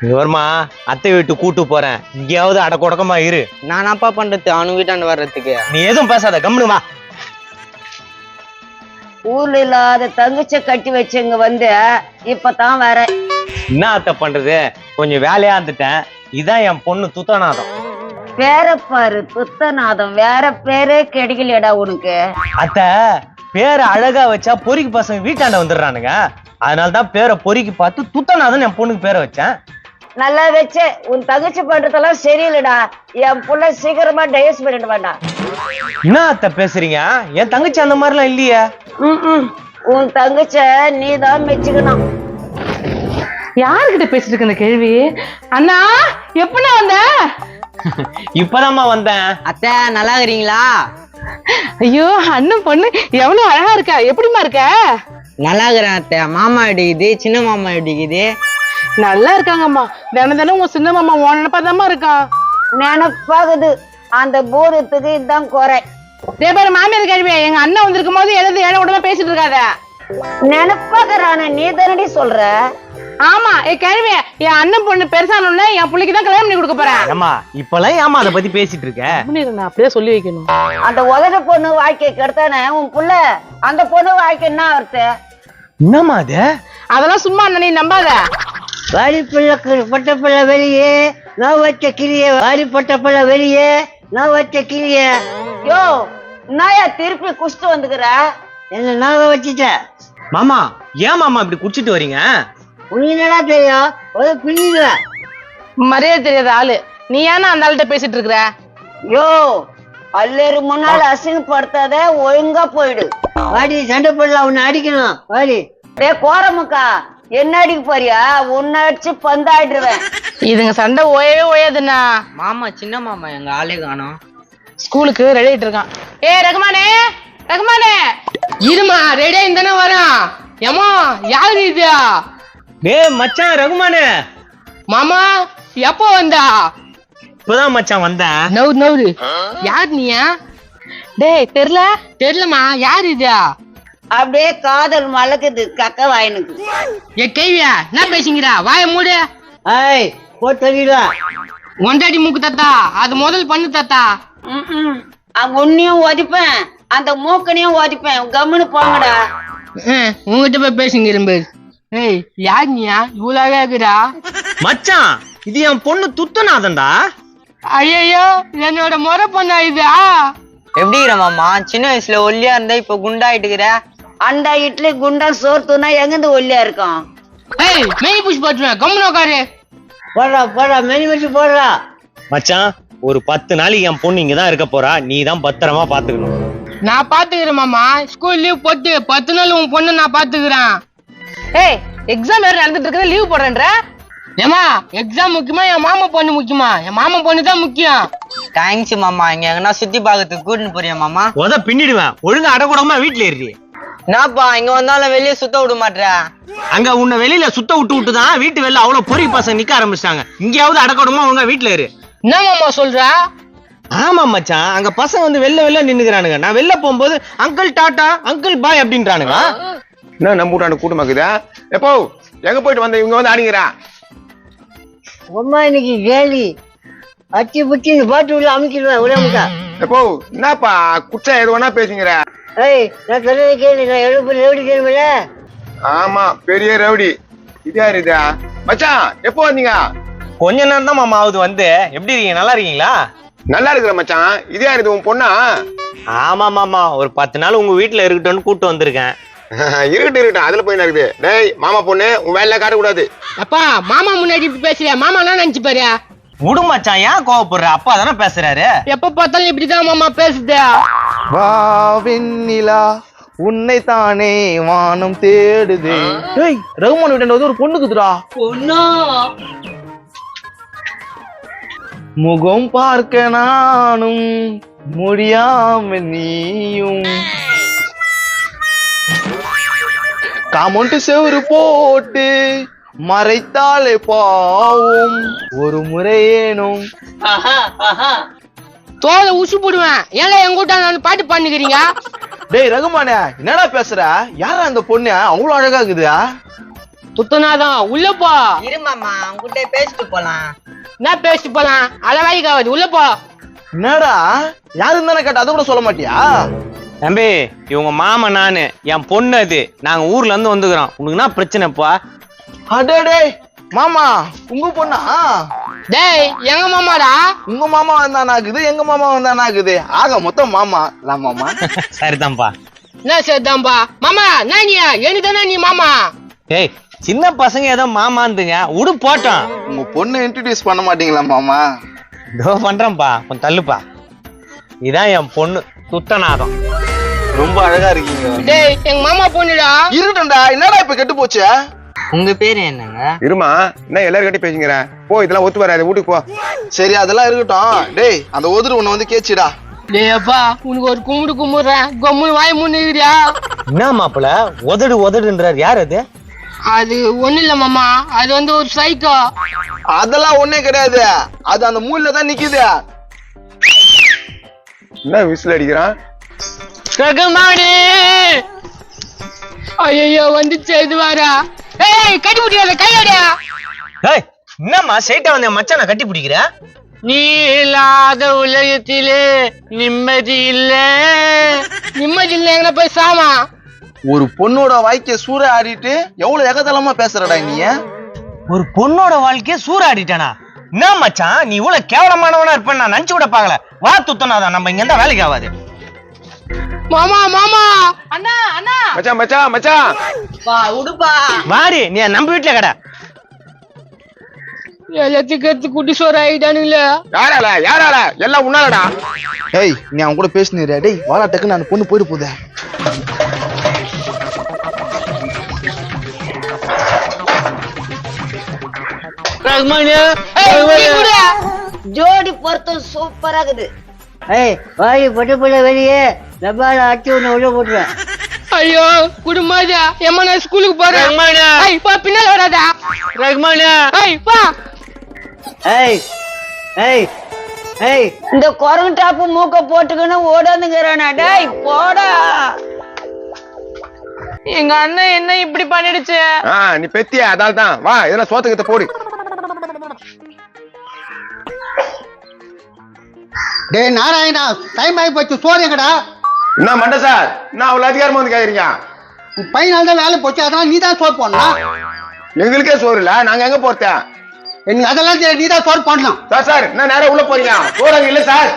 வருமா அத்தை வீட்டு கூட்டு போறேன், இங்கேயாவது அடக்கொடக்கமா இரு. நான் அப்பா பண்றது அவனு வீட்டாண்டு வர்றதுக்கு? நீ எதுவும் பேசாத, கம்முனுமா. ஊர்ல இல்லாத தங்கச்ச கட்டி வச்சுங்க வந்து இப்பதான் வேற என்ன அத்தை பண்றது, கொஞ்சம் வேலையா இருந்துட்டேன். இதான் என் பொண்ணு துத்தநாதம். பேர பாரு, துத்தநாதம். வேற பேரே கிடைக்கலையடா உனக்கு. அத்தை பேரை அழகா வச்சா பொறிக்கு பசங்க வீட்டாண்ட வந்துடுறானுங்க. அதனாலதான் பேரை பொறிக்கு பார்த்து துத்தநாதன் என் பொண்ணுக்கு பேரை வச்சேன். நல்லா வச்சு. உன் தங்கச்சி பண்றதெல்லாம் சரியில்லடா. என் புள்ள சீக்கிரமா டைவர்ஸ் பண்ணிட்டு வேண்டாம். என்ன அத்தை பேசுறீங்க? என் தங்கச்சி அந்த மாதிரிலாம் இல்லையே. உன் தங்கச்ச நீதான் மெச்சுக்கணும். யாருக்கிட்ட பேசிட்டு இருக்க இந்த கேள்வி? அண்ணா எப்பண்ணா வந்த? இப்பதாம்மா வந்தேன். அத்தை நல்லா இருக்கிறீங்களா? ஐயோ அண்ணன் பொண்ணு எவ்வளவு அழகா இருக்கா, எப்படிமா இருக்க? நல்லா இருக்கிறேன் அத்தை. மாமா அடிக்குது, சின்ன மாமா அடிக்குது. நல்லா இருக்காங்கம்மா. தினம் தினம் உன் சின்ன மாமா நினைப்பாதாம்மா இருக்கான். நினைப்பாகுது. அந்த பூரத்துக்கு இதுதான் குறை. இதே பாரு மாமியார் கேள்வி, எங்க அண்ணன் வந்திருக்கும் போது எழுது ஏழை உடனே பேசிட்டு இருக்காத. நினைப்பாக்குறான நீ தானடி சொல்ற. ஆமா கேள்வி, என் அண்ணன் பொண்ணு பெருசானோன்னா என் பிள்ளைக்குதான் கல்யாணம் பண்ணி கொடுக்க போறேன். ஏமா இப்பெல்லாம் ஏமா அதை பத்தி பேசிட்டு இருக்க? நான் அப்படியே சொல்லி வைக்கணும். அந்த உதட பொண்ணு வாழ்க்கையை கெடுத்தானே உன் புள்ள. அந்த பொண்ணு வாழ்க்கை என்ன வருது? என்னம்மா அது? அதெல்லாம் சும்மா அண்ணன் நீ நம்பாத. வாடி பிள்ளை பட்ட பிள்ளை வெளியே நான் வச்ச கிளிய. வாடி பட்ட பிள்ளை வெளியே நான் வச்ச கிளிய. யோ நாயா திருப்பி குஷ்டு வந்துக்கிற? என்ன நான் வச்சுட்ட? மாமா ஏன் மாமா இப்படி குடிச்சிட்டு வரீங்க? உனக்கு என்னடா தெரியும்? ஒரு பிள்ளைல மரியாதை தெரியாத ஆளு நீ ஏன்னா அந்த ஆள்கிட்ட பேசிட்டு இருக்கிற? யோ அல்லேரு முன்னால அசிங்கப்படுத்தாத, ஒழுங்கா போயிடு. வாடி சண்டை போடலாம், உன்னை அடிக்கணும். வாடி. டே கோரமுக்கா, என்ன அடிக்க போறியா? உன்னை அடிச்சு பந்தாயிடுவேன். இதுங்க சண்டை ஓயவே ஓயாதுண்ணா. மாமா சின்ன மாமா எங்க ஆளே காணோம். ஸ்கூலுக்கு ரெடி ஆயிட்டு இருக்கான். ஏ ரகுமானே, ரகுமானே இருமா, ரெடியா இருந்தானே வரான். ஏமா யாரு இது? டேய் மச்சான் ரகுமானே. மாமா எப்போ வந்தா? இப்பதான் மச்சான் வந்தேன். நவுரு யார் நீயா? டேய் தெரியலமா, யார் இது? அப்படியே காதல் மலக்குது கக்க வாயனுக்கு. ஏ கேவியா என்ன பேசுங்கிறா? வாய மூடு. ஐய் போட்டா ஒண்டாடி மூக்கு தாத்தா, அது முதல் பண்ணு தாத்தா. உன்னையும் ஒதிப்பேன், அந்த மூக்கனையும் ஒதிப்பேன். கம்முன்னு போங்கடா. உங்ககிட்ட போய் பேசுங்க. ஏய் யார் நீயா? இவ்வளவு இருக்குடா மச்சான் இது என் பொண்ணு துத்தநாதன்டா. ஐயோ என்னோட முறை பொண்ணா இதா? எப்படி இருக்கிற மாமா? சின்ன வயசுல ஒல்லியா இருந்தா இப்ப குண்டாயிட்டுக்கிற. அண்டா இட்லி குண்டா சோர்த்துனா எங்கிருந்து ஒல்லியா இருக்கும்? ஏய் மெனி புஷ் போட்டுருவேன், கம்முன்னு உட்காரு. போடுறா மெனி வச்சு போடுறா. மச்சான் ஒரு 10 நாளைக்கு என் பொண்ணு இங்கதான் இருக்க போறா, நீ தான் பத்திரமா பாத்துக்கணும். நான் பாத்துக்கிறேன் மாமா. ஸ்கூல் லீவ் போட்டு 10 நாள் உன் பொண்ணு நான் பாத்துக்கிறேன். ஏய் எக்ஸாம் வேற நடந்துட்டு இருக்குது, லீவ் போடுறேன்ற. ஏமா எக்ஸாம் முக்கியமா என் மாமா பொண்ணு முக்கியமா? என் மாமா பொண்ணு தான் முக்கியம். தேங்க்ஸ் மாமா. இங்க எங்கன்னா சுத்தி பாக்கிறதுக்கு கூட்டின்னு போறியா மாமா? உத பின்னிடுவேன். ஒழுங்கா அடக்கூடமா வீட்டுல ஏறி. என்னப்பா இங்க வந்தாலும் வெளியே சுத்த விட மாட்டேற? அங்க உன்னை வெளியில சுத்த விட்டுதான் வீட்டு வெளில அவ்வளவு பொறி பசங்க நிக்க ஆரம்பிச்சிட்டாங்க. இங்கேயாவது அடக்கூடமா ஒழுங்கா வீட்டுல ஏறு. என்ன மாமா சொல்ற? ஆமா மச்சான், அங்க பசங்க வந்து வெளில நின்னுக்கிறானுங்க. நான் வெளில போகும்போது அங்கிள் டாட்டா அங்கிள் பாய் அப்படின்றானுங்க. என்ன நம்ம வீட்டாண்டு கூட்டமாக்குதா? எப்போ எங்க போயிட்டு வந்த இவங்க வந்து ஆடிங்கிறா? அம்மா இன்னைக்கு கேலி அச்சி புச்சி பாட்டு உள்ள அமைக்கிடுவேன் உடம்புக்கா. எப்போ என்னப்பா குச்சா எது வேணா பேசுங்கிற? ஏய் நான் சொல்றதை கேளு. நான் எவ்வளவு ரவுடி கேளுமில்ல? ஆமா பெரிய ரவுடி. இதா இதா மச்சான் எப்போ வந்தீங்க? கொஞ்ச நேரம் தான் மாமா ஆகுது வந்து. எப்படி இருக்கீங்க? நல்லா இருக்கீங்களா? நல்லா இருக்கிற மச்சான். இதா இது உன் பொண்ணா? ஆமா மாமா, ஒரு 10 நாள் உங்க வீட்டுல இருக்கட்டும்னு கூப்பிட்டு வந்திருக்கேன். இருக்கட்டும் அதுல போய் இருக்குது. டேய் மாமா பொண்ணு உன் வேலையில காட்டக்கூடாது. அப்பா மாமா முன்னாடி இப்படி பேசுறியா? மாமா என்ன நினைச்சு பாரு. விடு மச்சான், ஏன் கோவப்படுற? அப்பா தானே பேசுறாரு. எப்ப பார்த்தாலும் இப்படிதான் மாமா பேசுதே. வாவெண்ணிலா உன்னை தானே வானம் தேடுது. டேய் ரகுமான் வீட்டாண்ட ஒரு பொண்ணுக்குதுடா. பொண்ணா? முகம் பார்க்க நானும் முடியாம நீயும். காமௌண்ட் செவுரு போட்டு மறைத்தாலே பாவும் ஒரு முறையேனும். தோலை உசு போடுவேன். ஏன்னா எங்க கூட்ட நான் பாட்டு பண்ணிக்கிறீங்க. டேய் ரகுமானே என்னடா பேசுற? யாரா அந்த பொண்ணு? அவ்வளவு அழகா இருக்குதா? துத்தனாதான் உள்ள போ. இரு மாமா உங்ககிட்ட பேசிட்டு போலாம். என்ன பேசிட்டு போலாம்? அளவாய்க்கு ஆகுது, உள்ள போ. என்னடா யாருன்னு தானே கேட்ட, அதை கூட சொல்ல மாட்டியா? தம்பி இவங்க மாமா நானு, என் பொண்ணு அது. நாங்க ஊர்ல இருந்து வந்துக்கிறோம். உனக்கு என்ன பிரச்சனைப்பா? அடே மாமா, உங்க பொண்ணா? டேய் எங்க மாமாடா? உங்க மாமா வந்தானாக்குது, எங்க மாமா வந்தானாக்குது, ஆக மொத்தம் மாமா தான் மாமா. சரிதான்ப்பா. என்ன சேர்த்தாம்பா? மாமா என்ன நீ? எனக்குதானே நீ மாமா? ஏய் சின்ன பசங்க ஏதோ மாமாந்துங்க, உடு போட்டோம். உங்க பொண்ணு இன்ட்ரடியூஸ் பண்ண மாட்டீங்களா மாமா? இதோ பண்றேன்ப்பா, கொஞ்சம் தள்ளுப்பா. இதான் என் பொண்ணு துத்தநாதம். ரொம்ப அழகா இருக்கீங்க. டேய் எங்க மாமா பொண்ணுடா. இருக்கட்டும்டா, என்னடா இப்ப கெட்டு போச்சு? உங்க பேரு என்னங்க? இருமா, என்ன எல்லாரும் கட்டி பேசுங்கிற? போ, இதெல்லாம் ஒத்து வராது, வீட்டுக்கு போ. சரி அதெல்லாம் இருக்கட்டும். டேய் அந்த ஒதுரு உன்னை வந்து கேச்சுடா. டேய் அப்பா உனக்கு ஒரு கும்பிடு கும்பிடுறேன், கம்முனு வாய் முன்னுக்கிறியா? என்ன மாப்பிள உதடு உதடுன்றார்? யார் அது? அது ஒண்ணு இல்ல மாமா, அது வந்து ஒரு சைக்கோ. அதெல்லாம் ஒண்ணே கிடையாது, அது அந்த மூலைல தான் நிக்குது. என்ன விசில் அடிக்கிறான்? ரகமானே ஐயோ வந்துச்சு இது வாரா. ஏய் கட்டி பிடிக்காத, கையாடியா. ஏய் என்னம்மா சைட்டா வந்து என் மச்சானை கட்டி பிடிக்கிற? நீ இல்லாத உலகத்திலே நிம்மதி இல்ல. நிம்மதி இல்ல எங்க போய் சாமா. ஒரு பொண்ணோட வாய்க்க சூற ஆடிட்டு எவ்வளவு எகத்தலமா பேசுறடா நீ. ஒரு பொண்ணோட வாழ்க்கைய சூறாடிட்டானா? என்ன மச்சான் நீ இவ்வளவு கேவலமானவனா இருப்பேன்னு நான் நினைச்சு கூட பாக்கல. வா துத்தனாதான், நம்ம இங்க இருந்தா வேலைக்கு ஆகாது. மாமா மாமா அண்ணா அண்ணா. மச்சான் மச்சான் மச்சான், பா உடுப்பா. மாறி நீ நம்ம வீட்டுல கடை. எல்லாத்துக்கு எடுத்து குட்டி சோறு ஆயிட்டானுங்களே. யாரால யாரால? எல்லாம் உன்னாலடா. ஏய் நீ அவன் கூட பேசினியா? டேய் வாடா டக்கு, நான் பொண்ணு போயிட்டு போதே. ஜோடி பொருத்தம் சூப்பரா இருக்குது. ஏய் வாய் பொட்டு பிள்ளை வெளியே டப்பால அட்டி ஒண்ணு உள்ள போட்டுருவேன். ஐயோ குடும்பாதா, ஏமா நான் ஸ்கூலுக்கு போறேன். ஏய் பா பின்னால வராதா. ரஹ்மானே ஏய் பா. ஏய் ஏய் ஏய் இந்த குரங்கு டாப்பு மூக்க போட்டுக்கின்னு ஓடாந்துங்கிறானா? டேய் போடா. எங்க அண்ணன் என்ன இப்படி பண்ணிடுச்சு? நீ பெத்திய அதால தான். வா இதெல்லாம் சோத்துக்கிட்ட போடு. டேய் நாராயணா, டைம் ஆகி போச்சு, சோறு எங்கடா? என்ன மண்ட சார், என்ன அவ்வளவு அதிகாரமா வந்து கேக்குறீங்க? உன் பையனால தான் வேலை போச்சு, அதனால நீ தான் சோறு போடணும். எங்களுக்கே சோறு இல்ல, நாங்க எங்க போறத? எனக்கு அதெல்லாம் நீ தான் சோறு போடணும். சார் சார் என்ன நேரம் உள்ள போறீங்க? சோறு அங்க இல்ல சார்.